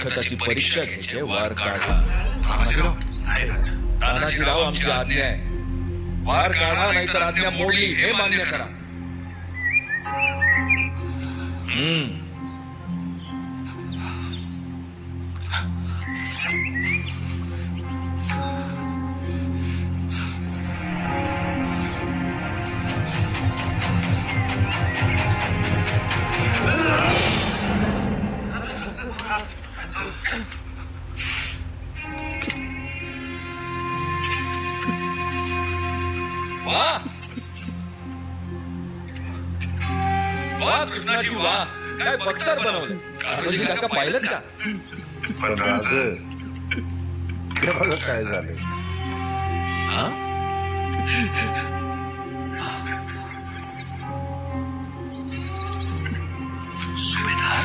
लेखकाची परीक्षा घ्यायची, वार काढा. तानाजीराव आमची आज्ञा आहे. वार काढा नाहीतर आज्ञा मोडली हे मान्य करा. वाह वाह कृष्णाजी वाह, काय बख्तर बनवलं. कान्होजी काका पाहिलं का? पण राजे हे बघा काय झाले. सुभेदार